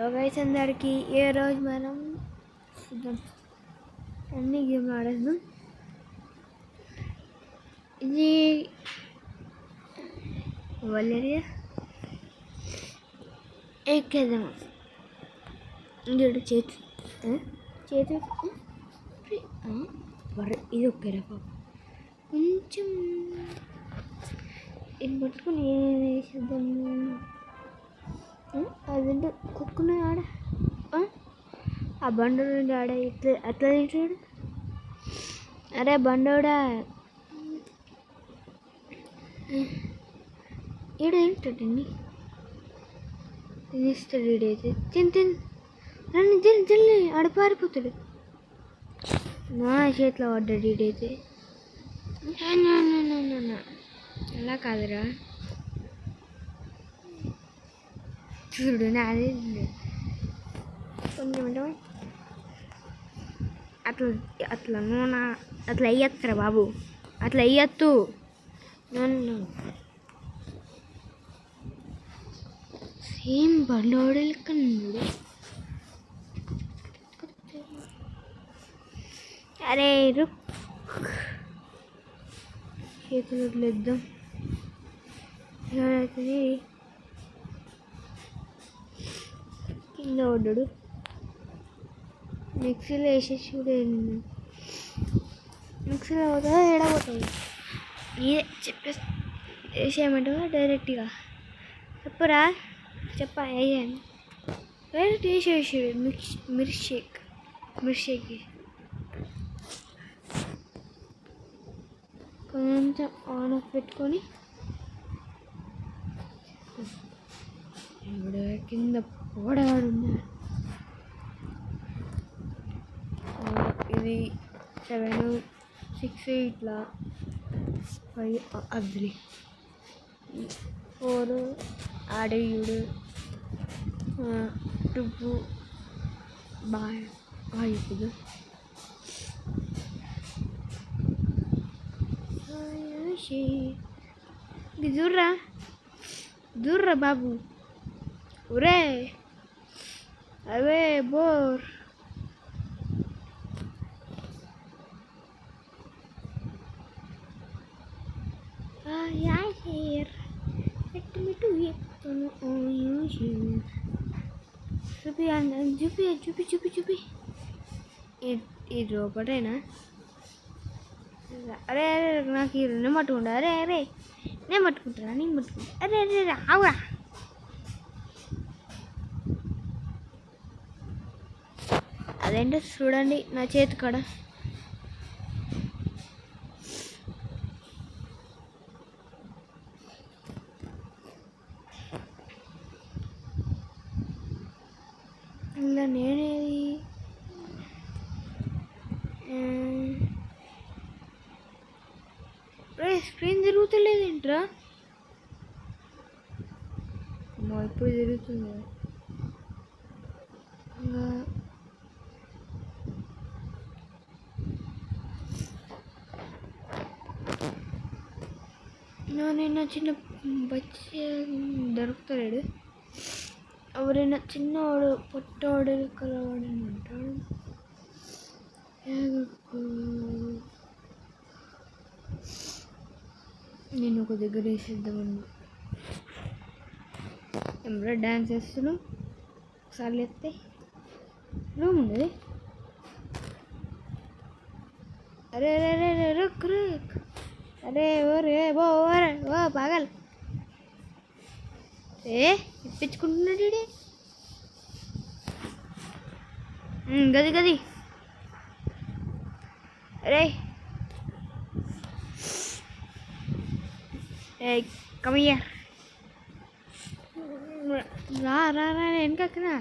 Guys అందరికి ఏ రోజు మనం చూద్దాం అన్ని గేమ్ ఆడేద్దాం. ఇది వలేరియా ఎక్కేద్దాం. ఇంకోటి చేతి ఇది ఒకేరా పాప కొంచెం ఇది పట్టుకుని ఏం వేసేద్దాము. అదంటే కుక్కున ఆడ ఆ బండోడు ఆడ ఇట్లా అట్లా తింటాడు. అరే బండోడా ఈడ ఏంటండి తినేస్తాడు. ఈడైతే తిని నన్ను తిని ఆడ పారిపోతాడు. నా చేతిలో పడ్డాడు ఈడైతే. అలా కాదురా చూడు నాది కొంచెం అట్లా అట్లా నూనె అట్లా వేయత్తురా బాబు, అట్లా వేయత్తు. నన్ను సేమ్ బండోడే లెక్క నువ్వు. అరే చేతులు వదిలేద్దాం. ఎవరైతే కింద పడ్డాడు. మిక్సీలో వేసేసి కూడా మిక్సీలో పోతుందా ఏడబోతుంది. ఇదే వేసేయమంటావా డైరెక్ట్గా చెప్పరా? వేసాను డైరెక్ట్ వేసేసాడు. మిల్క్ షేక్ కొంచెం ఆన్ ఆఫ్ పెట్టుకొని కింద పోడగాడు. ఇది 7 6 ఇట్లా 5 అది 4 ఆడేయుడు 2 బాగా ఇప్పుడు ఇది దూర్రా బాబు. ఒరే అవే బోర్ చూపి ఇది ఒకటేనా? అరే నాకు ఈ రెండు పట్టుకుంటా. అరే నేను పట్టుకుంటా. అరే ఆవురా. అదేంటో చూడండి నా చేతి కాడ. ఇలా నేనేది స్క్రీన్ తిరుగుతలేదేంట్రా? ఇప్పుడు తిరుగుతుంది. నిన్న చిన్న బచ్చ దొరుకుతాడు. ఎవరైనా చిన్నవాడు పొట్టవాడు కలవాడని అంటాడు. నేను ఒక దగ్గర వేసేద్దామన్నా. ఎవరో డ్యాన్స్ చేస్తున్నావు. ఒకసారి ఎత్తే రూమ్ ఉండదు. అరే రుక్ అరే ఓరే ఓ పాగల్ ఇప్పించుకుంటున్నాడు. గది అరే కమయ్యా రా వెనకక్కనా.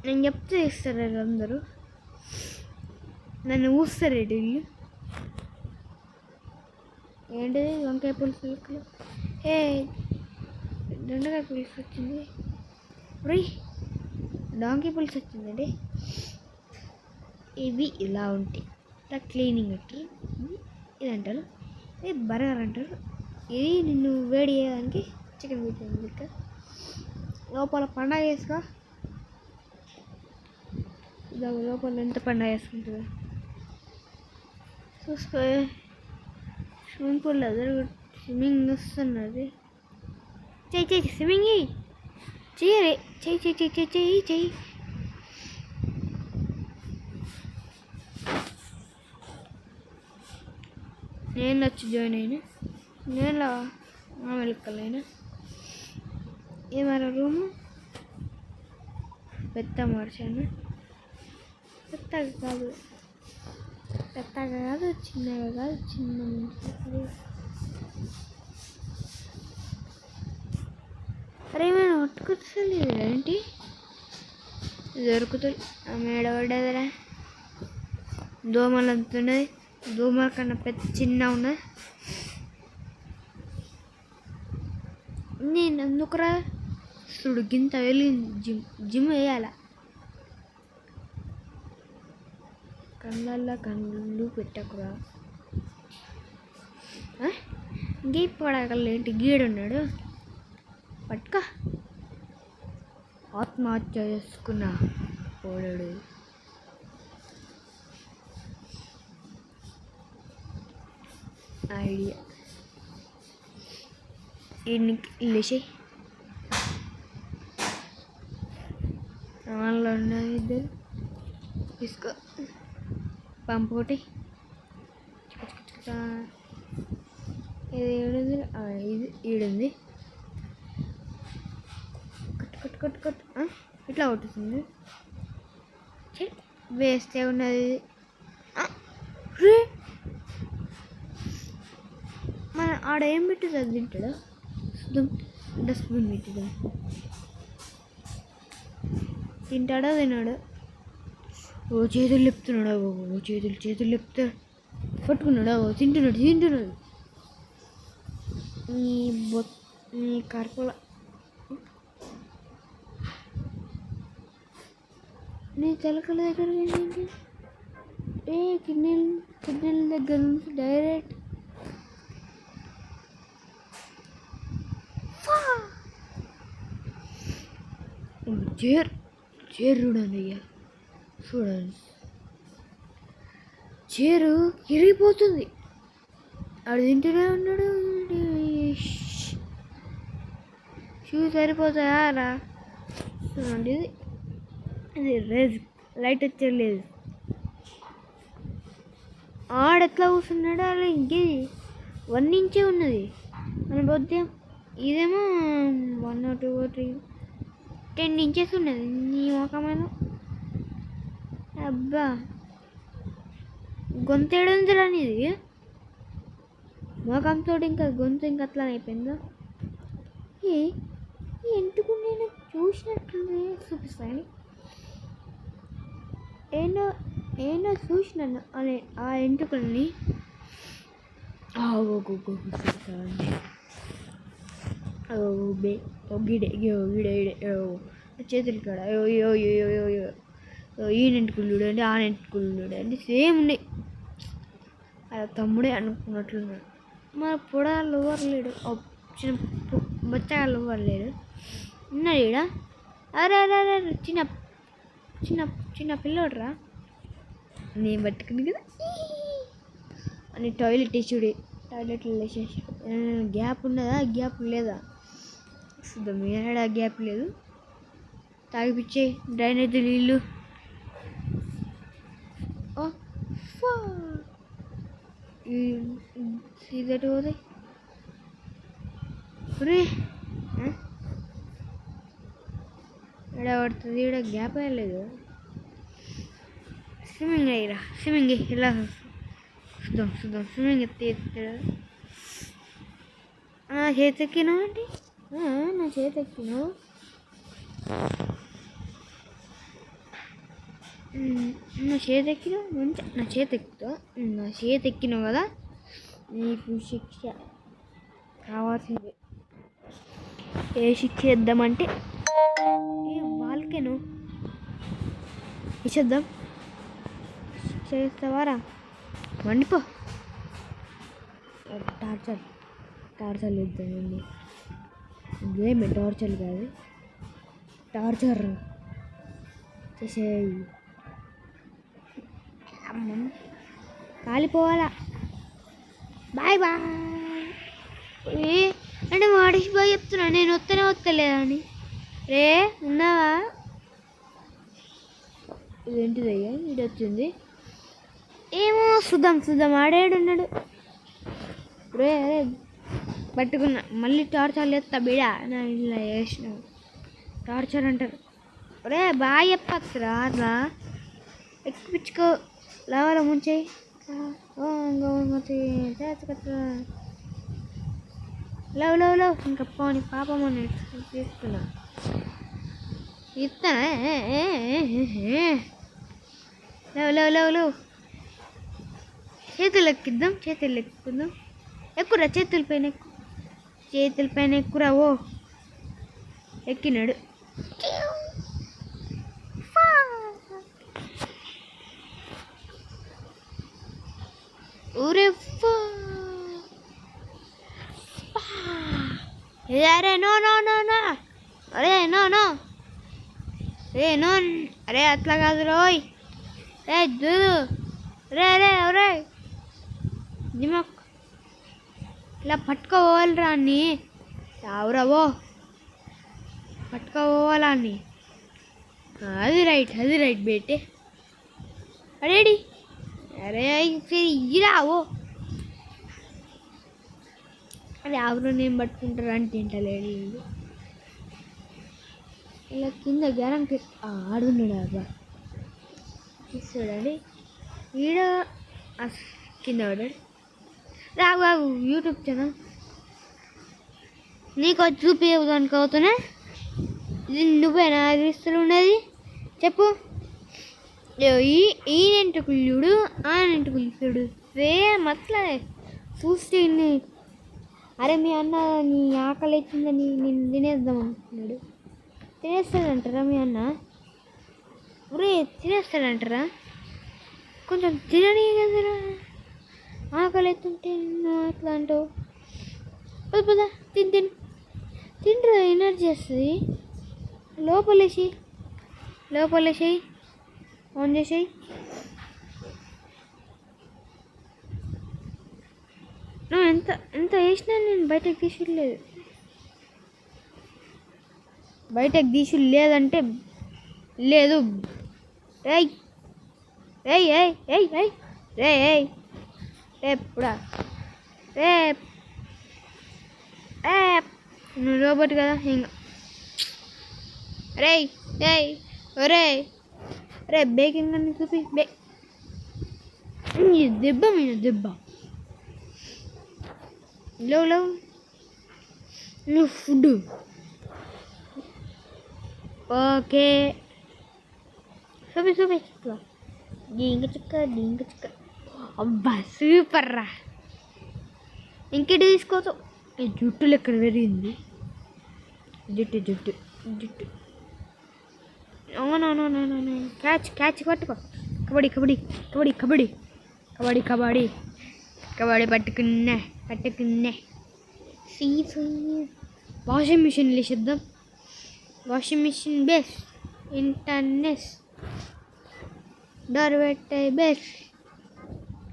నేను చెప్తే ఇస్తారు అందరూ. నన్ను ఊస్తారు ఇల్లు. ఏంటిది వంకాయ పులుసు లెక్కలు? దొండకాయ పులుసు వచ్చింది. డాంకీ పులుసు వచ్చిందండి. ఇవి ఇలా ఉంటాయి. ఇట్లా క్లీనింగ్ అంటారు. ఇది అంటారు. ఇది బర్గర్ అంటారు. ఇది నిన్ను వేడి చేయడానికి చికెన్ బిర్యానీ లెక్క. లోపల పండగ చేసుకో. లోపల ఎంత పండుగ చేసుకుంటుందో చూసుకో. స్విమ్మింగ్ పూల్ దగ్గర స్విమ్మింగ్ వస్తున్నది. చెయ్యి స్విమ్మింగ్ చెయ్యరే, చెయ్యి. నేను వచ్చి జాయిన్ అయినా. నేను వెళ్కలేనా. ఏమరా రూము పెద్ద మార్చాను. పెద్దగా కాదు చిన్నగా కాదు, చిన్న మనిషి. అరే ఏమైనా పట్టుకొచ్చలేదు ఏంటి దొరుకుతుంది. ఆమె ఏడబడ్డదిరా. దోమలు అంతున్నది. దోమల కన్నా పెద్ద చిన్న ఉన్నది. నేను ఎందుకురా చూడు గింత వెలిగింది. జిమ్ వేయాల. కళ్ళు పెట్టకురా. గీ పడగల ఏంటి గీడున్నాడు. పట్టుక ఆత్మహత్య చేసుకున్నా పోడాడు. ఐడియా ఇల్లేసి వాళ్ళలో ఉన్నది ఇద్దరు. తీసుకో పంపు ఒకటి. ఇది ఏడుంది, ఇది ఈడుంది. కట్టు ఇట్లా కొట్టుతుంది. వేస్తే ఉన్నది. మన ఆడ ఏం పెట్టింది అది తింటాడా. డస్ట్బిన్ పెట్టిదా. తింటాడా తిన్నాడు. ఓ చేతులు లేపుతున్నాడు. చేతులు లేపుతాడు. పట్టుకున్నాడు. తింటున్నాడు. నీ కర్పల నీ తెలకల దగ్గర ఏంటి. కిడ్నీల దగ్గర నుంచి డైరెక్ట్ చేరు చూడండి అయ్యా. చూడండి చేరు ఇరిగిపోతుంది. ఆడు తింటూనే ఉన్నాడు. షూ సరిపోతాయా రా. చూడండి ఇది రేజ్ లైట్ వచ్చలేదు. ఆడెట్లా కూర్చున్నాడు. అలా ఇంకేది 1 ఇంచే ఉన్నది మన బొద్దేం. ఇదేమో 1 or 2 or 3 10 ఇంచెస్ ఉన్నది నీ మొఖమైన. అబ్బా గొంతు ఏడుందిరా నీది. మొఖంతో ఇంకా గొంతు ఇంకా అట్లా అయిపోయిందా. ఎందుకు నేను చూసినట్టుంది చూపిస్తాను. ఏదో చూసినాను అనే ఆ ఎంటుకల్ని. చేతులు కాడ ఈ నెంటుకుళ్ళు చూడండి, ఆ నెంటుకుళ్ళు చూడండి సేమ్ ఉన్నాయి. అలా తమ్ముడే అనుకున్నట్లున్నాడు. మన పొడాలు ఎవరు లేడు. చిన్న బచ్చాలు ఎవరు లేడు. ఉన్నాడు ఈడ. అరే చిన్న చిన్న చిన్న పిల్లోడు రా. నేను పట్టుకుంది కదా అని టాయిలెట్ వేసుడు. టాయిలెట్లో వేసేసి గ్యాప్ ఉన్నదా, గ్యాప్ లేదా చూద్దాం. ఏడా గ్యాప్ లేదు. తాగిపిచ్చే డ్రైనేజ్ నీళ్ళు. సీదటి పోతాయి. ఎడ పడుతుంది. ఇక్కడ గ్యాప్ అయ్యలేదు. స్విమ్మింగ్ అయ్యిరా. స్విమ్మింగ్ ఇలా చూద్దాం. స్విమ్మింగ్ ఎత్తాడు. చేతెక్కినావు అండి. నా చేతెక్కినావు. నా చేతెక్కినావు మంచిగా. నా చేతెక్కినావు కదా. నీకు శిక్ష కావాల్సింది. ఏ శిక్ష ఇద్దామంటే వాళ్ళకేను ఇచ్చేద్దాం. శిక్ష ఇస్తావారా. వండిపో. టార్చర్లు ఇద్దామండి. ఇదేమి టార్చర్లు కాదు. టార్చర్ చేసేయి. కాలిపోవాలా. Bye bye. అంటే వాడికి బాయ్ చెప్తున్నా, నేను వస్తలేదా అని. రే ఉన్నావా? ఇదేంటిది అయ్యా ఇది వచ్చింది? ఏమో చూద్దాం ఆడేడున్నాడు. రే అరే పట్టుకున్నా. మళ్ళీ టార్చర్ లేస్తా బిడా. నా ఇలా వేసిన టార్చర్ అంటారు. రే బాగా చెప్పచ్చురా అట్లా ఎక్కిపించుకో. లావాల ముంచేయి. లవ్ ఇంకా పోని పాపం అని తీసుకున్నా. ఇస్తానా? లవ్ చేతులు ఎక్కుద్దాం. ఎక్కురా చేతుల పైన ఎక్కురా. ఓ ఎక్కినాడు. అరే నో అరే అట్లా కాదు రోయ్. రే చూడు రే దిమాక్ ఇలా పట్టుకోవాలరా అన్ని. రావురావో పట్టుకోవాలా అన్ని. అది రైట్ బేటే. అరేడి అరే రావో. అరే ఆవురు నేను పట్టుకుంటారు అంటే తింటలేడు. ఇలా కింద గరం ఆడున్నాడు. అబ్బా చూడండి ఈడ కింద పడ్డాడు. రావు యూట్యూబ్ ఛానల్ నీకు వచ్చి చూపించడానికి అవుతున్నా. ఇది నువ్వేనా అగ్రిస్తులు ఉన్నది చెప్పు. ఈ నెంటుకుళ్ళుడు ఆ నెంటుకుళ్ళుడు సేమ్ అట్లనే చూస్తే. అరే మీ అన్న నీ ఆకలి అవుతుందని నేను తినేద్దాం అనుకున్నాడు. తినేస్తాడంటారా మీ అన్న? ఒరే తినేస్తాడంటారా? కొంచెం తినని కదరా. ఆకలి అవుతుంటే అట్లా అంటావు. పదా తిండ్రా ఎనర్జీ వస్తుంది. లోపలేసేయి ఆన్ చేసేయి. ఎంత వేసినా నేను బయటకు తీసులేదంటే లేదు. రేపుడా నువ్వు రోబోట్ కదా ఇంకా. రే బేకింగ్ అని చూపి. దెబ్బ లవ్ నువ్వు ఫుడ్ ఓకే. చూపి డీంగ చుక్క. అబ్బా సూపర్ రా. ఇంకేటి తీసుకోవచ్చు. ఈ జుట్టులు ఎక్కడ పెరిగింది? జుట్టు అవునవును. క్యాచ్ పట్టుకో. కబడ్డీ పట్టుకున్నా. వాషింగ్ మిషన్ వేసేద్దాం. Washing machine best. Internet door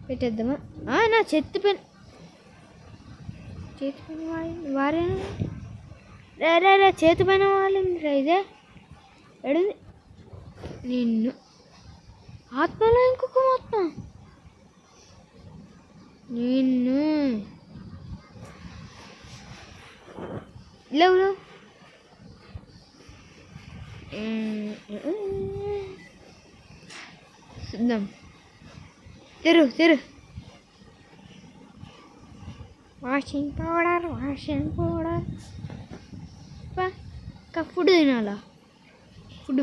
పెట్టేద్దామా? నా చేతి పైన వారేనా? రే చేతి పైన వాలింది రా. ఇదే ఎడుంది నిన్ను ఆత్మలో ఇంకొక ఆత్మ నిన్ను లేవు. చూద్దాం. తెరు వాషింగ్ పౌడర్ ఫుడ్ తినాలా? ఫుడ్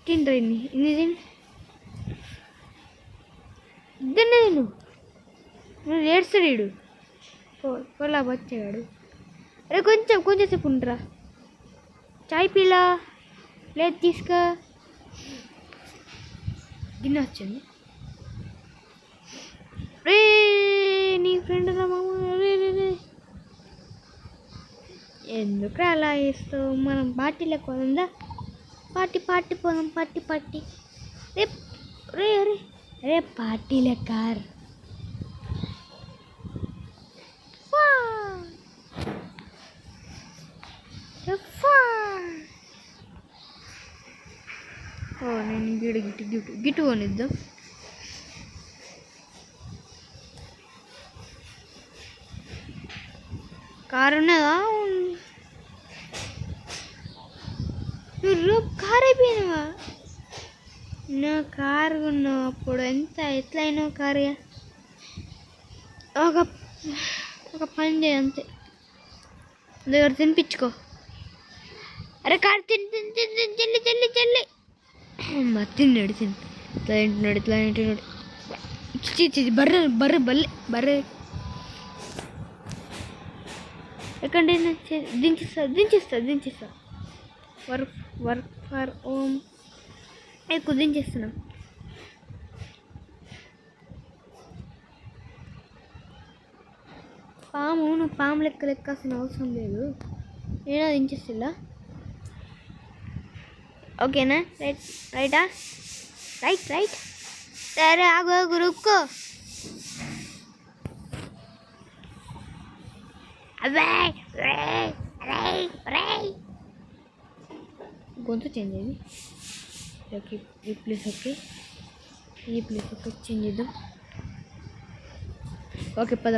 తిండ్రా. ఇన్ని తిని నువ్వు ఏడ్స్తాడు పొలా వచ్చాడు. అరే కొంచెం సేపు ఉండరా. చాయ్ పీలా లేదు తీసుకో. గిన్నె వచ్చింది. రే నీ ఫ్రెండ్ రా మామ. ఎందుకు అలా వేస్తావు? మనం పార్టీలకు పోదా? పార్టీ పోదాం. పార్టీ రే అరే అరే పార్టీల కార్ నేను గిటు కొనిద్దాం. కారు ఉన్నదా? కార్ అయిపోయినావా? నా కారు కొన్నావు అప్పుడు ఎట్లా అయినావు కారుగా? ఒక పని చేయ అంతే, దగ్గర తినిపించుకో. అరే కారు చెల్లి అమ్మ తిన్నాడు ఇట్లా తింటున్నాడు. బర్రె ఎక్కడ దించేస్తా. వర్క్ ఫర్ హోమ్ ఎక్కువ దించేస్తున్నాం. నువ్వు పాము లెక్కాల్సిన అవసరం లేదు, నేనే దించేస్తా. ఓకేనా? రైటా? రైట్. సరే ఆగు రుక్కో. గొంతు చేంజ్ అయింది. ఓకే ఈ ప్లేస్ ఓకే చేంజ్ చేద్దాం. ఓకే పద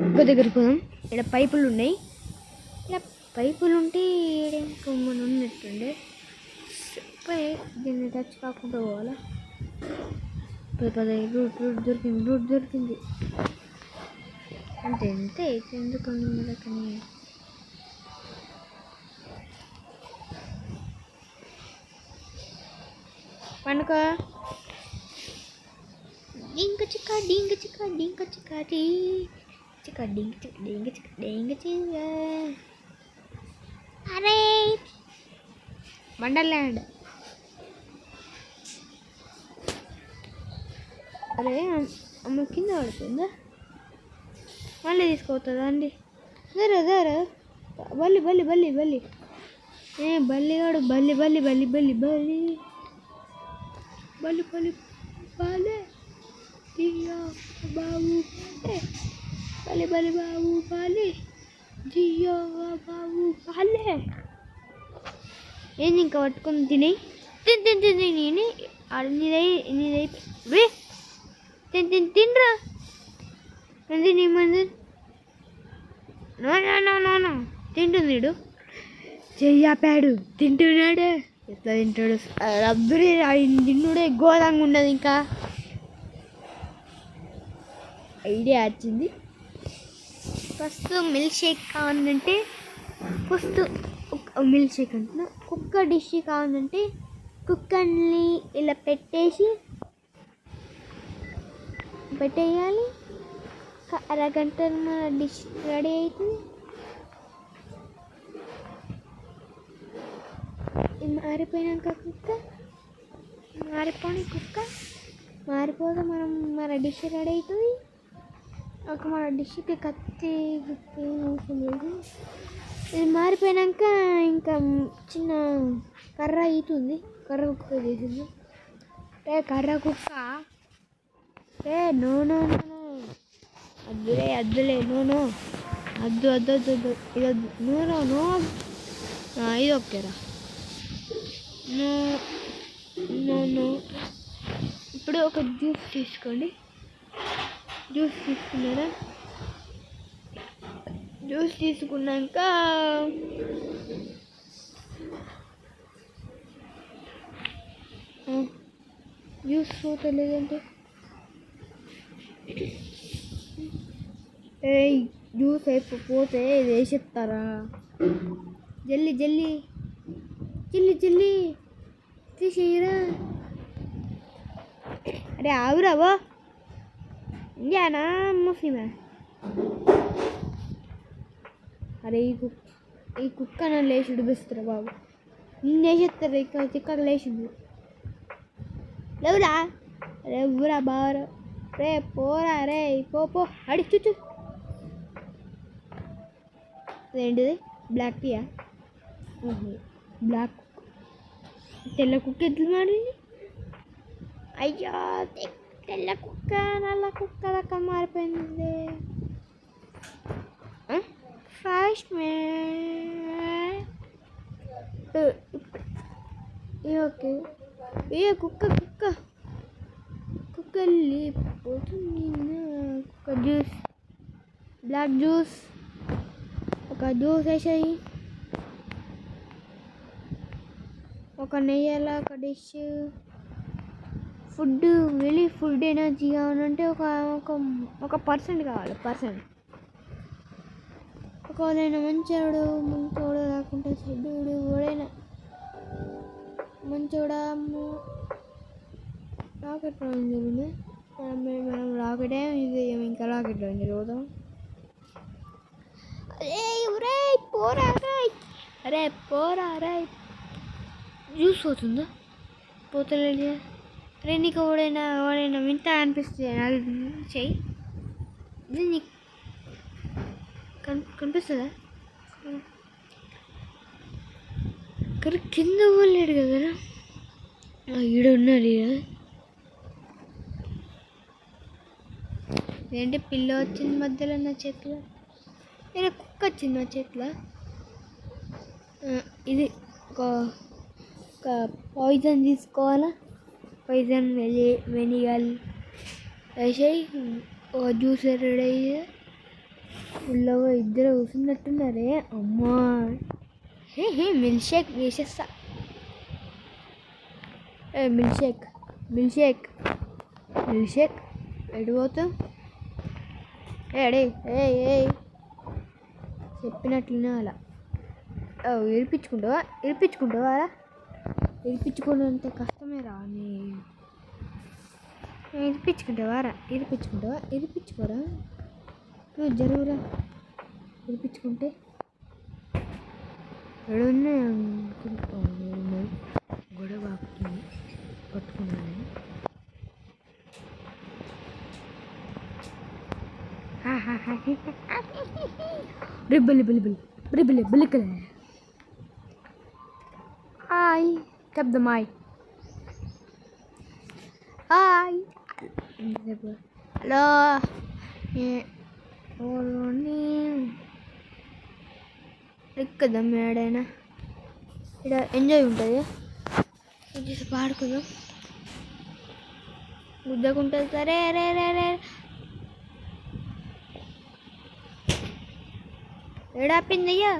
ఇంకో దగ్గరికి పోదాం. ఇక్కడ పైపులు ఉన్నాయి. ఇలా పైపులు ఉంటే కొమ్మని ఉన్నట్టుండే. దీన్ని టచ్ కాకుండా పోవాలా? రూట్ దొరికింది. అంతే ఎందుకండి మనకని. పండుగ డింగ చిక్క అరే వండర్ల్యాండ్. అరే అమ్మ కింద పడుతుందా? మళ్ళీ తీసుకోతుందా అండి? జరా బల్లి బల్లిగాడు బల్లి బాబు బాబు బాలి జియో బాబు బాలే. ఏంది ఇంకా పట్టుకుని తిని తినరా మంది తింటుందిడు. చెయ్యాపాడు తింటున్నాడు. ఎట్లా తింటాడు? రబ్బరి తిన్నుడే ఘోరంగా ఉండదు. ఇంకా ఐడియా వచ్చింది. ఫస్ట్ మిల్క్ షేక్ కావాలంటే మిల్క్ షేక్ అంటున్నా, కుక్క డిష్ కావాలంటే కుక్కర్ని ఇలా పెట్టేయాలి. అరగంటలో మన డిష్ రెడీ అవుతుంది. మారిపోయినాక మారిపోతే మన డిష్ రెడీ అవుతుంది. మన డిష్కి కత్తి అవసరం లేదు. ఇది మారిపోయాక ఇంకా చిన్న కర్ర అవుతుంది. కర్ర కుక్క చేసింది. కర్ర కుక్క నో అద్దులే నో అద్దు ఇది నో ఇది ఓకేరా. నో ఇప్పుడు ఒక జ్యూస్ తీసుకోండి. జ్యూస్ తీసుకున్నారా? జ్యూస్ తీసుకున్నాక జ్యూస్ తెలియదంటే జ్యూస్ అయిపోతే ఇది వేసేస్తారా? జల్లి తీసేయరా. అరే ఆవురావో ఇండియానా ముస్లిమా? అరే ఈ కుక్క నన్ను లేచి ఉడిపిస్తారా బాబు? నిన్ను వేసేస్తారు. ఇక్కడ చిక్కగా లేచింది లేవురా. అరే ఊరా బావరా రే పోరా రే పో అడి చుచ్చు. ఏంటిది? బ్లాక్ టీయా? బ్లాక్ కుక్క తెల్ల కుక్క ఎట్లా మారింది? అయ్యో తెల్ల కుక్క నల్ల కుక్క లెక్క మారిపోయింది. ఫాస్ట్ ఓకే ఏ కుక్క కుక్క కుక్క వెళ్ళిపోతుంది. ఒక జ్యూస్ బ్లాక్ జ్యూస్ ఒక జ్యూస్ వేసాయి. ఒక నెయ్యాల ఒక డిష్ ఫుడ్ వెళ్ళి ఫుడ్ ఎనర్జీ కావాలంటే ఒక ఒక ఒక పర్సెంట్ కావాలి. ఒకవేళ మంచోడు లేకుంటే చెడ్డోడు ఎవడైనా మంచోడా రాకెట్ లాంచర్ మనం రాకెటే యూజ్ చేయం. ఇంకా రాకెట్ లాంచర్ పోతాం. అరే పోరా జ్యూస్ పోతుందా పోతలేదు. అరే నీకు ఎవడైనా వింత అనిపిస్తుంది నాకు చెయ్యి. ఇది నీకు కనిపిస్తుందా? కానీ కింద పోలేడు కదరా. ఈడ ఉన్నాడు. ఏంటి పిల్ల వచ్చింది మధ్యలో నా చేతిలో. ఇలా కుక్క వచ్చింది నా చేతిలో. ఇది ఒక పాయిజన్ తీసుకోవాలా. పాయిజన్ వెనిగల్ వేసాయి. ఒక జ్యూస్ రెడీ అయ్యి ఫుల్గా ఇద్దరు కూర్చున్నట్టున్నారే. అమ్మా మిల్క్ షేక్ వేసేస్తా. మిల్క్ షేక్ ఎడిపోతావు? ఏడే చెప్పినట్లునే అలా ఇరిపించుకుంటావా అలా ఇరిపించుకున్నంత కష్టమే రా. ఇరిపించుకోరా నువ్వు జరుగురా. ఇరిపించుకుంటే ఎడున్నాయి అనుకుంటున్నాను. గొడవ పట్టుకున్నాను. బిల్లి హాయ్ చెప్దామాయ్. హాయ్ హలో ఎక్కుదాం. ఏడైనా ఇక్కడ ఎంజాయ్ ఉంటుంది. వచ్చేసి పాడుకుందాం. గుద్దకుంటుంది. సరే రే ఏడాపిందయ్యా.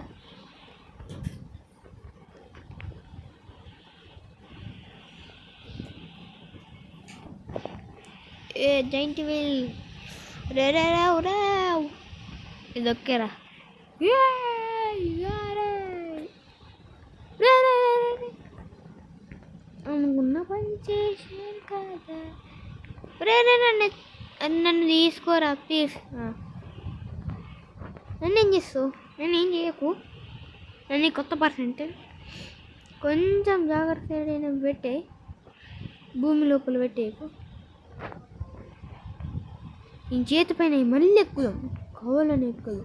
జైంట్ వీల్ రావు ఇది ఒకేరా. అనుకున్న పని చేసాను కదా. నన్ను తీసుకోరా ప్లీజ్. నన్ను ఏం చేస్తావు? నన్ను ఏం చేయకు. నన్ను కొత్త పర్సెంట్ కొంచెం జాగ్రత్త పెట్టే. భూమి లోపల పెట్టేకు. ఈ చేతి పైన మళ్ళీ ఎక్కుదాం. కావాలని ఎక్కుదు.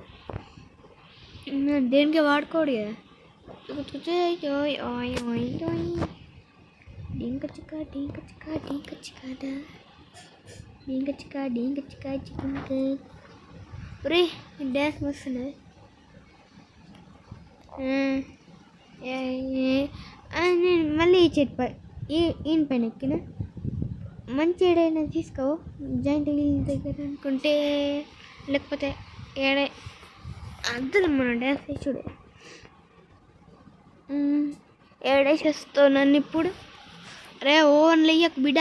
దేనికి వాడుకోడు కదా. ఒరే డ్యాన్స్ వస్తున్నది. నేను మళ్ళీ ఈ చెట్టు ఈయన పైన ఎక్కిన. మంచి ఏడైనా తీసుకో. జాయింట్ వీల్ దగ్గర అనుకుంటే లేకపోతే ఏడే అందులో మనం డ్యాన్స్ చూడే. ఏడేసేస్తావు నన్ను ఇప్పుడు. అరే ఓన్లీ అయ్యకు బిడ్డ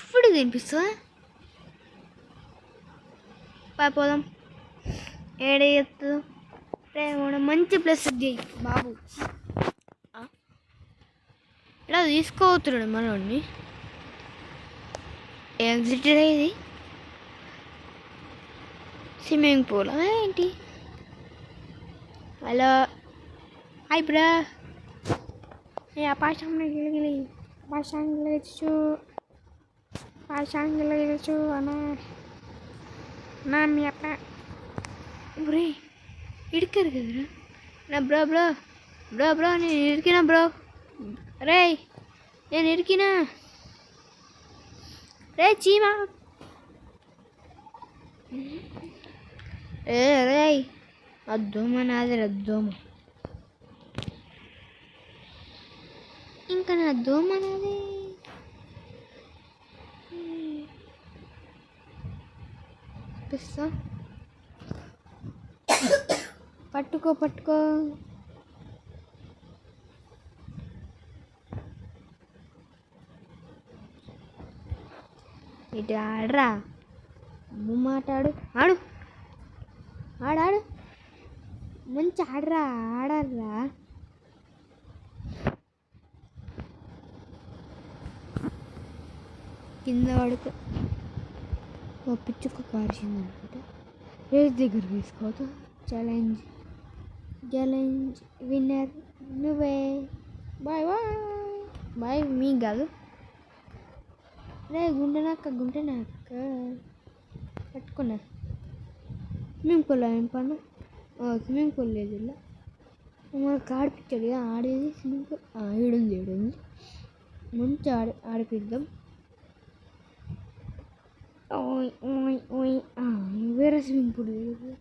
ఇప్పుడు తినిపిస్తా. పోదాం. ఏడేయద్దు. రే మంచి ప్లేస్ ఇది బాబు. ఇలా తీసుకోవచ్చున్నాడు మనోడిని. ఎగ్జిట్ ఇది స్విమ్మింగ్ పూల్ ఏంటి? హలో హాయ్ బ్రా. పాషాంగి వెళ్ళచ్చు అన్నా మీ అప్ప బ్రే ఇడికారు కదరా నా బ్రో నేను ఇడికినా బ్రో. రే నేను ఇరికినా రే చీమా ఏ రే అద్దోమ నాది అద్దోమ ఇంకా నా దోమ నాది పిస్తా పట్టుకో పట్టుకో ఇటు ఆడరా మాట్లాడు ఆడు ఆడాడు మంచి ఆడరా ఆడరా కింద పడుకో పిచ్చుక కాల్చింది అనమాట రేస్ దగ్గర తీసుకోవద్దు ఛాలెంజ్ విన్నర్ నువ్వే బాయ్ బాయ్ బాయ్ మీకు కాదు రే గుంటెనక్క పట్టుకున్నా స్విమ్మింగ్ పూల్ ఏం పను స్విమ్మింగ్ పూల్ లేదు ఇలా మనకు ఆడిపించాడు కదా ఆడేది స్విమ్మింగ్ పూల్ ఈడుంది మంచి ఆడిపిద్దాం వేరే స్విమ్మింగ్ పూల్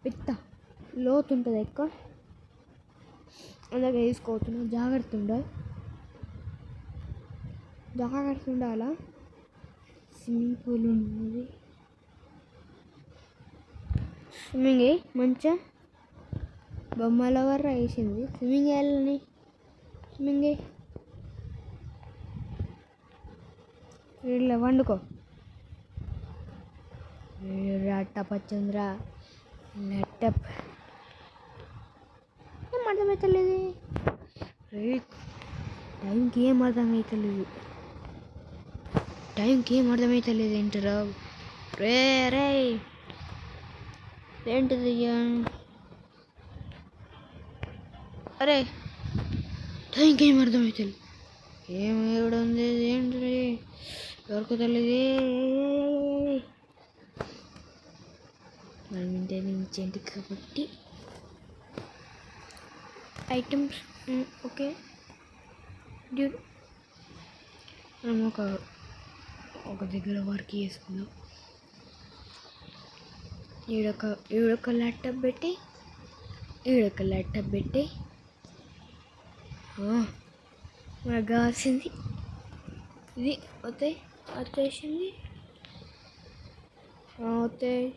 పెద్ద లోతు ఉంటుంది ఎక్కువ అలాగే వేసుకోవచ్చు జాగ్రత్త ఉండాలా స్విమ్మింగ్ పూల్ ఉన్నది స్విమ్మింగ్ మంచిగా బొమ్మల వరకు వేసింది స్విమ్మింగ్ వేయాలని స్విమ్మింగ్ వీళ్ళ వండుకో ల్యాప్టాప్ వచ్చిందిరా ల్యాప్టాప్ ఏం అర్థమవుతలేదు టైంకి ఏం అర్థమవుతలేదు ఏంటరా రే ఏంటిది అరే టైంకి ఏం అర్థమవుతుంది ఏం ఎవడు ఉంది ఏంటి దొరకతలేదు మనం ఇంటెలిజెంట్ కాబట్టి ఐటమ్స్ ఓకే డ్యూడ్ మనం ఒక దగ్గర వర్క్ చేసుకుందాం ఈడొక ల్యాప్టాప్ పెట్టి మనకు కావాల్సింది ఇది వచ్చేసింది అవుతాయి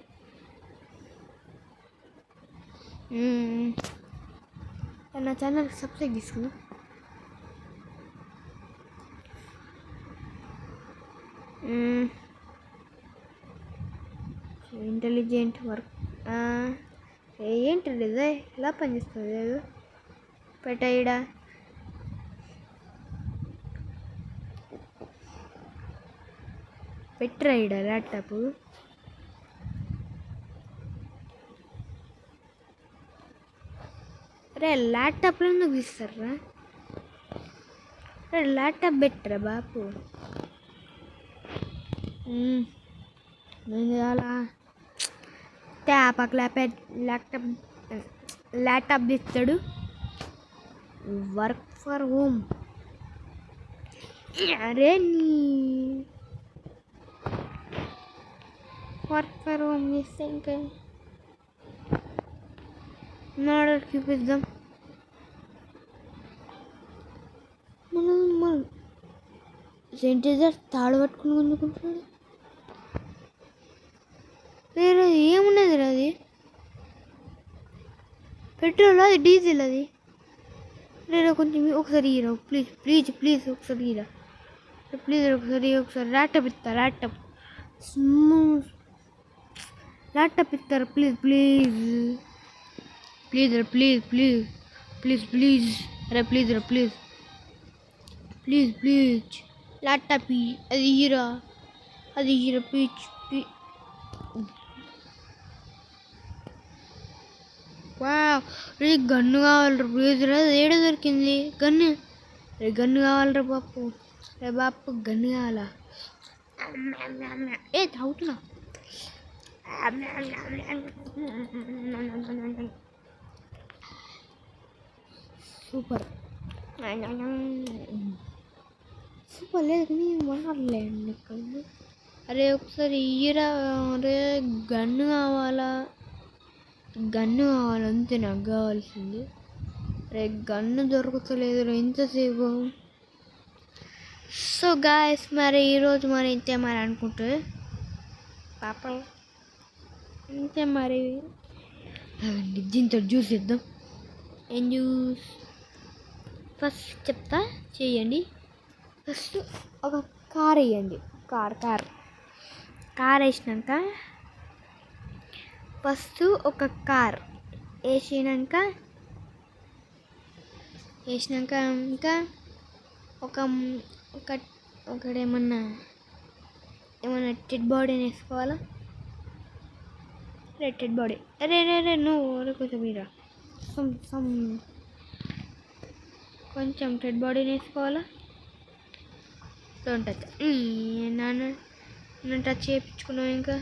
నా ఛానల్కి సబ్స్క్రైబ్ చేసుకున్నా ఇంటెలిజెంట్ వర్క్ ఏంటండి ఇదే ఎలా పనిచేస్తుంది లేదు పెట్టాయిడా పెట్టరాయిడా ల్యాప్టాప్ అరే ల్యాప్టాప్లో ఎందుకు తీస్తారా అరే ల్యాప్టాప్ పెట్టరా బాపు నేను అలా ట్యాపక్ ల్యాప్టాప్ తీస్తాడు వర్క్ ఫర్ హోమ్ అరే నీ వర్క్ ఫర్ హోమ్ చేస్తే ఇంకా ఆర్డర్ చూపిద్దాం మనం శానిటైజర్ తాడు పట్టుకుని కొనుక్కుంటున్నాడు వేరే ఏమున్నది అది పెట్రోల్ అది డీజిల్ అది లేదా కొంచెం ఒకసారి ఇరా ప్లీజ్ ఒకసారి ఇరా ఒకసారి ల్యాప్టాప్ ఇస్తారా ప్లీజ్ అరే ప్లీజ్ ల్యాప్టాప్ అది హీరా ప్లీజ్ వావ్ రే గన్ను కావాలరా ప్లీజ్ రా ఏడ దొరికింది గన్ను కావాలరా బాపు గన్ను కావాలా తాగుతున్నా సూపర్ సూపర్ లేదు కానీ వాడలేండి ఇక్కడ. అరే ఒకసారి ఇయ్యరా, అరే గన్ను కావాలా, గన్ను కావాలి అంతే నాకు కావాల్సింది. అరే గన్ను దొరుకుతలేదు ఎంతసేపు. సో గాయస్ మరి ఈరోజు మరి ఇంతే మరి అనుకుంటే పాపలు ఇంతే మరి. దీంతో జ్యూస్ ఇద్దాం. ఏం జ్యూస్ ఫస్ట్ చెప్తా చేయండి. ఫస్ట్ ఒక కార్ వేయండి. కార్ వేసినాక ఫస్ట్ ఒక కార్ వేసినాక ఇంకా ఒకటేమన్నా టెడ్ బాడీని వేసుకోవాలా. టెడ్ బాడీ రే నువ్వు కొంచెం మీరా కొంచెం టెడ్ బాడీని వేసుకోవాలా. టచ్ నన్ను టచ్ చేయించుకున్నావు. ఇంకా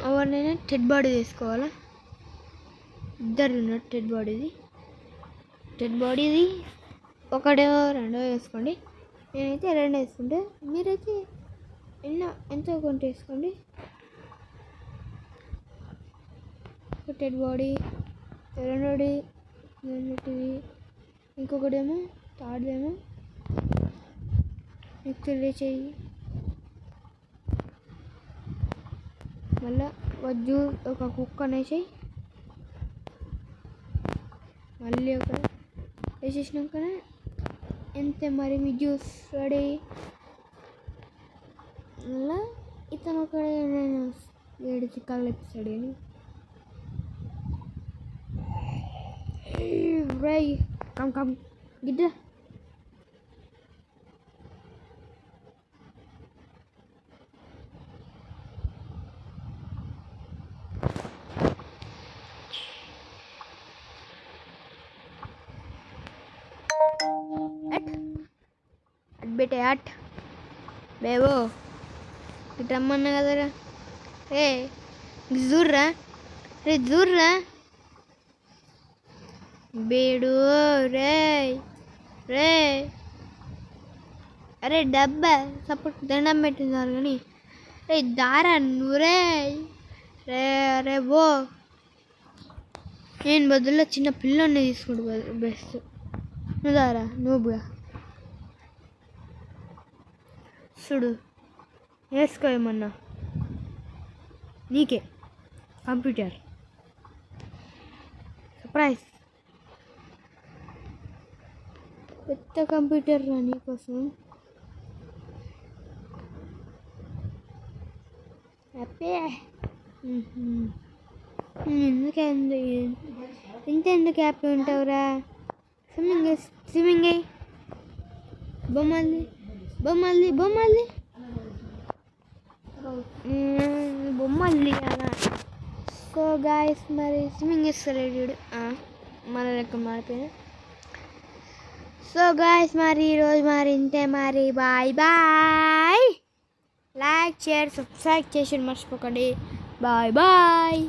ఎవరినైనా టెడ్ బాడీ తీసుకోవాలా. ఇద్దరు ఉన్నారు టెడ్ బాడీది ఒకటో రెండో వేసుకోండి. నేనైతే రెండు వేసుకుంటే మీరైతే ఎంతో కొంత వేసుకోండి. టెడ్ బాడీ రెండోది ఇంకొకటేమో థర్డ్దేమో నెక్స్ట్ చెయ్యి. మళ్ళా వజ్జు ఒక కుక్క అనేసి మళ్ళీ ఒక వేసేసినాకనే ఎంత మరి మీ జ్యూస్ రెడీ. మళ్ళా ఇతను ఒక నేను 7 చిక్కలు ఎపిసోడ్ అని రై కమ్ గిడ్డ. బేటే అట్ బేబో ఇటు రమ్మన్నా కదరా. జూర్రా బేడు రే అరే డబ్బా సపోర్ట్ దండం పెట్టినారు కానీ రే దారా నువ్వు రే అరే బో. నేను బదుల్లో చిన్న పిల్లని తీసుకుంటు బెస్ట్. నువ్వు దారా నువ్వుగా చూడు వేసుకో. ఏమన్నా నీకే కంప్యూటర్ సర్ప్రైజ్. పెద్ద కంప్యూటర్ రా నీకోసం. హ్యాపీ ఎందుకు హ్యాపీ ఉంటావురా. స్విమ్మింగ్ అయ్యి బొమ్మల్ది అలా. సో గాయస్ మరి స్విమ్మింగ్ ఇస్తలేడు మన లెక్క మారిపోయినా. సో గాయస్ మరి ఈరోజు మరి ఇంతే మరి. బాయ్. లైక్ షేర్ సబ్స్క్రైబ్ చేసి మర్చిపోకండి. బాయ్.